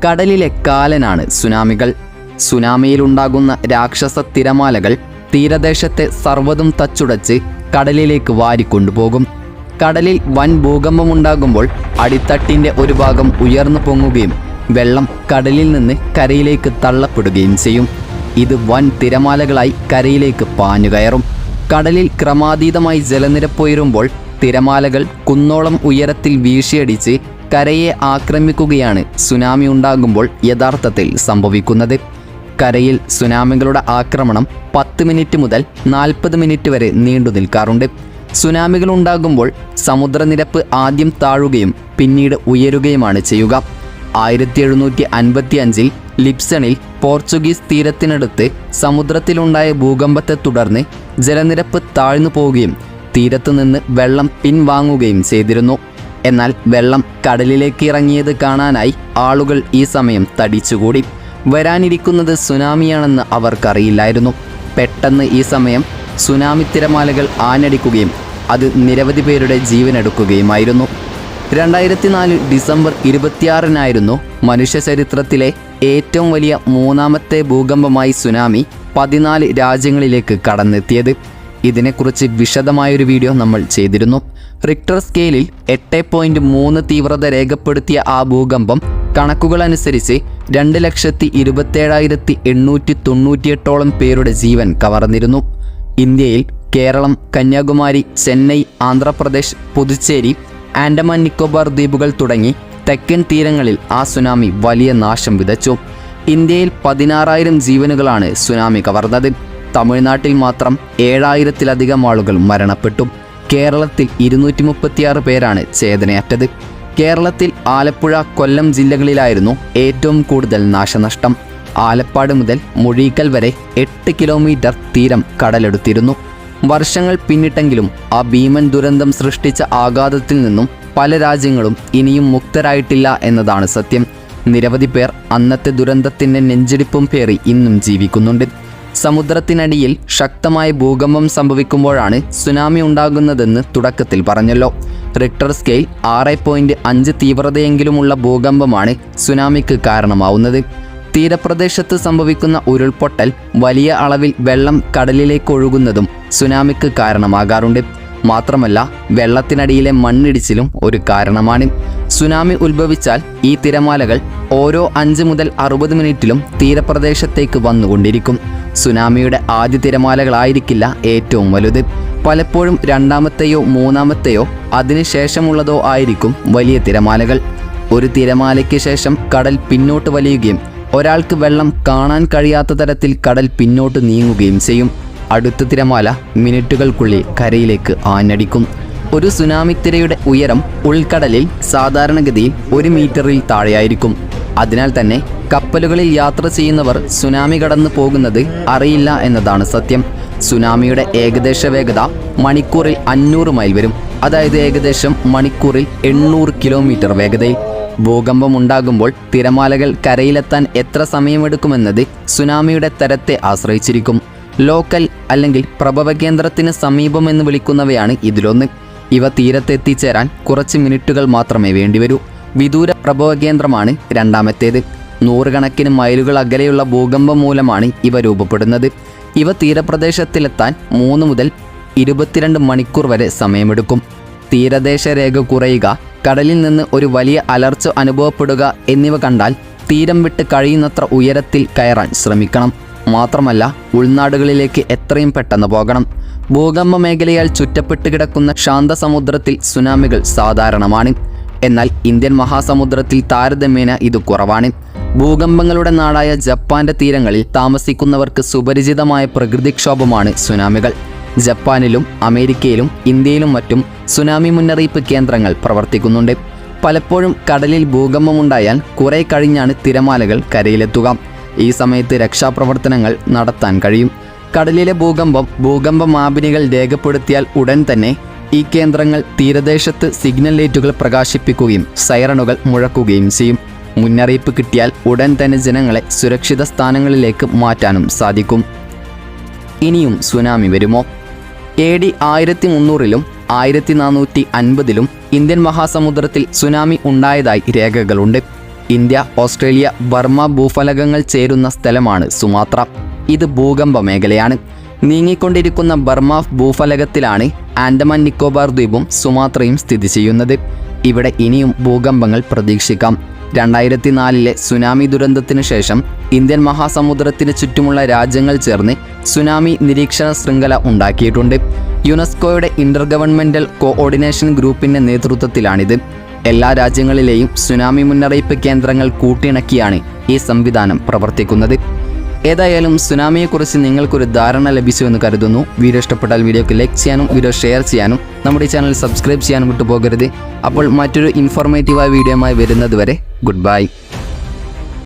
കടലിലെ കാലനാണ് സുനാമികൾ. സുനാമിയിലുണ്ടാകുന്ന രാക്ഷസ തിരമാലകൾ തീരദേശത്തെ സർവ്വതും തച്ചുടച്ച് കടലിലേക്ക് വാരിക്കൊണ്ടുപോകും. കടലിൽ വൻ ഭൂകമ്പമുണ്ടാകുമ്പോൾ അടിത്തട്ടിൻ്റെ ഒരു ഭാഗം ഉയർന്നു പൊങ്ങുകയും വെള്ളം കടലിൽ നിന്ന് കരയിലേക്ക് തള്ളപ്പെടുകയും ചെയ്യും. ഇത് വൻ തിരമാലകളായി കരയിലേക്ക് പാഞ്ഞുകയറും. കടലിൽ ക്രമാതീതമായി ജലനിരപ്പുയരുമ്പോൾ തിരമാലകൾ കുന്നോളം ഉയരത്തിൽ വീശിയടിച്ച് കരയെ ആക്രമിക്കുകയാണ് സുനാമി ഉണ്ടാകുമ്പോൾ യഥാർത്ഥത്തിൽ സംഭവിക്കുന്നത്. കരയിൽ സുനാമികളുടെ ആക്രമണം 10 മിനിറ്റ് മുതൽ 40 മിനിറ്റ് വരെ നീണ്ടു നിൽക്കാറുണ്ട്. സുനാമികൾ ഉണ്ടാകുമ്പോൾ സമുദ്രനിരപ്പ് ആദ്യം താഴുകയും പിന്നീട് ഉയരുകയുമാണ് ചെയ്യുക. 1755 ലിപ്സണിൽ പോർച്ചുഗീസ് തീരത്തിനടുത്ത് സമുദ്രത്തിലുണ്ടായ ഭൂകമ്പത്തെ തുടർന്ന് ജലനിരപ്പ് താഴ്ന്നു പോവുകയും തീരത്തു നിന്ന് വെള്ളം പിൻവാങ്ങുകയും ചെയ്തിരുന്നു. എന്നാൽ വെള്ളം കടലിലേക്ക് ഇറങ്ങിയത് കാണാനായി ആളുകൾ ഈ സമയം തടിച്ചുകൂടി. വരാനിരിക്കുന്നത് സുനാമിയാണെന്ന് അവർക്കറിയില്ലായിരുന്നു. പെട്ടെന്ന് ഈ സമയം സുനാമി തിരമാലകൾ ആഞ്ഞടിക്കുകയും അത് നിരവധി പേരുടെ ജീവനെടുക്കുകയുമായിരുന്നു. 2004 ഡിസംബർ 26-നായിരുന്നു മനുഷ്യ ചരിത്രത്തിലെ ഏറ്റവും വലിയ 3ാമത്തെ ഭൂകമ്പമായി സുനാമി 14 രാജ്യങ്ങളിലേക്ക് കടന്നെത്തിയത്. ഇതിനെക്കുറിച്ച് വിശദമായൊരു വീഡിയോ നമ്മൾ ചെയ്തിരുന്നു. റിക്ടർ സ്കെയിലിൽ 8.3 തീവ്രത രേഖപ്പെടുത്തിയ ആ ഭൂകമ്പം കണക്കുകളനുസരിച്ച് 2,27,898 പേരുടെ ജീവൻ കവർന്നിരുന്നു. ഇന്ത്യയിൽ കേരളം, കന്യാകുമാരി, ചെന്നൈ, ആന്ധ്രാപ്രദേശ്, പുതുച്ചേരി, ആൻഡമാൻ നിക്കോബാർ ദ്വീപുകൾ തുടങ്ങി തെക്കൻ തീരങ്ങളിൽ ആ സുനാമി വലിയ നാശം വിതച്ചു. ഇന്ത്യയിൽ 16,000 ജീവനുകളാണ് സുനാമി കവർന്നത്. തമിഴ്നാട്ടിൽ മാത്രം 7,000-ലധികം ആളുകൾ മരണപ്പെട്ടു. കേരളത്തിൽ 236 പേരാണ് ചേതനയറ്റത്. കേരളത്തിൽ ആലപ്പുഴ, കൊല്ലം ജില്ലകളിലായിരുന്നു ഏറ്റവും കൂടുതൽ നാശനഷ്ടം. ആലപ്പാട് മുതൽ മുഴീക്കൽ വരെ 8 കിലോമീറ്റർ തീരം കടലെടുത്തിരുന്നു. വർഷങ്ങൾ പിന്നിട്ടെങ്കിലും ആ ഭീമൻ ദുരന്തം സൃഷ്ടിച്ച ആഘാതത്തിൽ നിന്നും പല രാജ്യങ്ങളും ഇനിയും മുക്തരായിട്ടില്ല എന്നതാണ് സത്യം. നിരവധി പേർ അന്നത്തെ ദുരന്തത്തിൻ്റെ നെഞ്ചിടിപ്പും പേറി ഇന്നും ജീവിക്കുന്നുണ്ട്. സമുദ്രത്തിനടിയിൽ ശക്തമായ ഭൂകമ്പം സംഭവിക്കുമ്പോഴാണ് സുനാമി ഉണ്ടാകുന്നതെന്ന് തുടക്കത്തിൽ പറഞ്ഞല്ലോ. Richter scale 6.5 തീവ്രതയെങ്കിലുമുള്ള ഭൂകമ്പമാണ് സുനാമിക്ക് കാരണമാവുന്നത്. തീരപ്രദേശത്ത് സംഭവിക്കുന്ന ഉരുൾപൊട്ടൽ, വലിയ അളവിൽ വെള്ളം കടലിലേക്ക് ഒഴുകുന്നതും സുനാമിക്ക് കാരണമാകാറുണ്ട്. മാത്രമല്ല, വെള്ളത്തിനടിയിലെ മണ്ണിടിച്ചിലും ഒരു കാരണമാണ്. സുനാമി ഉത്ഭവിച്ചാൽ ഈ തിരമാലകൾ ഓരോ 5 മുതൽ 60 മിനിറ്റിലും തീരപ്രദേശത്തേക്ക് വന്നുകൊണ്ടിരിക്കും. സുനാമിയുടെ ആദ്യ തിരമാലകളായിരിക്കില്ല ഏറ്റവും വലുത്. പലപ്പോഴും 2ാമത്തെയോ 3ാമത്തെയോ അതിനുശേഷമുള്ളതോ ആയിരിക്കും വലിയ തിരമാലകൾ. ഒരു തിരമാലയ്ക്ക് ശേഷം കടൽ പിന്നോട്ട് വലിയുകയും ഒരാൾക്ക് വെള്ളം കാണാൻ കഴിയാത്ത തരത്തിൽ കടൽ പിന്നോട്ട് നീങ്ങുകയും ചെയ്യും. അടുത്ത തിരമാല മിനിറ്റുകൾക്കുള്ളിൽ കരയിലേക്ക് ആഞ്ഞടിക്കും. ഒരു സുനാമി തിരയുടെ ഉയരം ഉൾക്കടലിൽ സാധാരണഗതിയിൽ 1 മീറ്ററിൽ താഴെയായിരിക്കും. അതിനാൽ തന്നെ കപ്പലുകളിൽ യാത്ര ചെയ്യുന്നവർ സുനാമി കടന്നു പോകുന്നത് അറിയില്ല എന്നതാണ് സത്യം. സുനാമിയുടെ ഏകദേശ വേഗത മണിക്കൂറിൽ 500 മൈൽ വരും. അതായത് ഏകദേശം മണിക്കൂറിൽ 800 കിലോമീറ്റർ വേഗതയിൽ. ഭൂകമ്പം ഉണ്ടാകുമ്പോൾ തിരമാലകൾ കരയിലെത്താൻ എത്ര സമയമെടുക്കുമെന്നത് സുനാമിയുടെ തരത്തെ ആശ്രയിച്ചിരിക്കും. ലോക്കൽ അല്ലെങ്കിൽ പ്രഭവ കേന്ദ്രത്തിന് സമീപം എന്ന് വിളിക്കുന്നവയാണ് ഇതിലൊന്ന്. ഇവ തീരത്തെത്തിച്ചേരാൻ കുറച്ച് മിനിറ്റുകൾ മാത്രമേ വേണ്ടിവരൂ. വിദൂര പ്രഭവ കേന്ദ്രമാണ് 2ാമത്തേത്. 100 കണക്കിന് മൈലുകൾ അകലെയുള്ള ഭൂകമ്പം മൂലമാണ് ഇവ രൂപപ്പെടുന്നത്. ഇവ തീരപ്രദേശത്തിലെത്താൻ 3 മുതൽ 22 മണിക്കൂർ വരെ സമയമെടുക്കും. തീരദേശ രേഖ കുറയുക, കടലിൽ നിന്ന് ഒരു വലിയ അലർച്ച അനുഭവപ്പെടുക എന്നിവ കണ്ടാൽ തീരം വിട്ട് കഴിയുന്നത്ര ഉയരത്തിൽ കയറാൻ ശ്രമിക്കണം. മാത്രമല്ല, ഉൾനാടുകളിലേക്ക് എത്രയും പെട്ടെന്ന് പോകണം. ഭൂകമ്പ മേഖലയാൽ ചുറ്റപ്പെട്ട് കിടക്കുന്ന ശാന്തസമുദ്രത്തിൽ സുനാമികൾ സാധാരണമാണ്. എന്നാൽ ഇന്ത്യൻ മഹാസമുദ്രത്തിൽ താരതമ്യേന ഇത് കുറവാണ്. ഭൂകമ്പങ്ങളുടെ നാടായ ജപ്പാന്റെ തീരങ്ങളിൽ താമസിക്കുന്നവർക്ക് സുപരിചിതമായ പ്രകൃതിക്ഷോഭമാണ് സുനാമികൾ. ജപ്പാനിലും അമേരിക്കയിലും ഇന്ത്യയിലും മറ്റും സുനാമി മുന്നറിയിപ്പ് കേന്ദ്രങ്ങൾ പ്രവർത്തിക്കുന്നുണ്ട്. പലപ്പോഴും കടലിൽ ഭൂകമ്പമുണ്ടായാൽ കുറെ കഴിഞ്ഞാണ് തിരമാലകൾ കരയിലെത്തുക. ഈ സമയത്ത് രക്ഷാപ്രവർത്തനങ്ങൾ നടത്താൻ കഴിയും. കടലിലെ ഭൂകമ്പ മാപിനികൾ രേഖപ്പെടുത്തിയാൽ ഉടൻ തന്നെ ഈ കേന്ദ്രങ്ങൾ തീരദേശത്ത് സിഗ്നൽ ലൈറ്റുകൾ പ്രകാശിപ്പിക്കുകയും സൈറണുകൾ മുഴക്കുകയും ചെയ്യും. മുന്നറിയിപ്പ് കിട്ടിയാൽ ഉടൻ തന്നെ ജനങ്ങളെ സുരക്ഷിത സ്ഥാനങ്ങളിലേക്ക് മാറ്റാനും സാധിക്കും. ഇനിയും സുനാമി വരുമോ? AD 1300-ലും 1450-ലും ഇന്ത്യൻ മഹാസമുദ്രത്തിൽ സുനാമി ഉണ്ടായതായി രേഖകളുണ്ട്. ഇന്ത്യ, ഓസ്ട്രേലിയ, ബർമ ഭൂഫലകങ്ങൾ ചേരുന്ന സ്ഥലമാണ് സുമാത്ര. ഇത് ഭൂകമ്പ മേഖലയാണ്. നീങ്ങിക്കൊണ്ടിരിക്കുന്ന ബർമ ഭൂഫലകത്തിലാണ് ആൻഡമാൻ നിക്കോബാർ ദ്വീപും സുമാത്രയും സ്ഥിതി ചെയ്യുന്നത്. ഇവിടെ ഇനിയും ഭൂകമ്പങ്ങൾ പ്രതീക്ഷിക്കാം. 2004 സുനാമി ദുരന്തത്തിന് ശേഷം ഇന്ത്യൻ മഹാസമുദ്രത്തിന് ചുറ്റുമുള്ള രാജ്യങ്ങൾ ചേർന്ന് സുനാമി നിരീക്ഷണ ശൃംഖല ഉണ്ടാക്കിയിട്ടുണ്ട്. യുനെസ്കോയുടെ ഇന്റർ ഗവൺമെന്റൽ കോഓർഡിനേഷൻ ഗ്രൂപ്പിന്റെ നേതൃത്വത്തിലാണിത്. എല്ലാ രാജ്യങ്ങളിലെയും സുനാമി മുന്നറിയിപ്പ് കേന്ദ്രങ്ങൾ കൂട്ടിയിണക്കിയാണ് ഈ സംവിധാനം പ്രവർത്തിക്കുന്നത്. ഏതായാലും സുനാമിയെക്കുറിച്ച് നിങ്ങൾക്കൊരു ധാരണ ലഭിച്ചു എന്ന് കരുതുന്നു. വീഡിയോ ഇഷ്ടപ്പെട്ടാൽ വീഡിയോക്ക് ലൈക്ക് ചെയ്യാനും വീഡിയോ ഷെയർ ചെയ്യാനും നമ്മുടെ ചാനൽ സബ്സ്ക്രൈബ് ചെയ്യാനും വിട്ടുപോകരുത്. അപ്പോൾ മറ്റൊരു ഇൻഫോർമേറ്റീവായ വീഡിയോയുമായി വരുന്നത് വരെ ഗുഡ് ബൈ.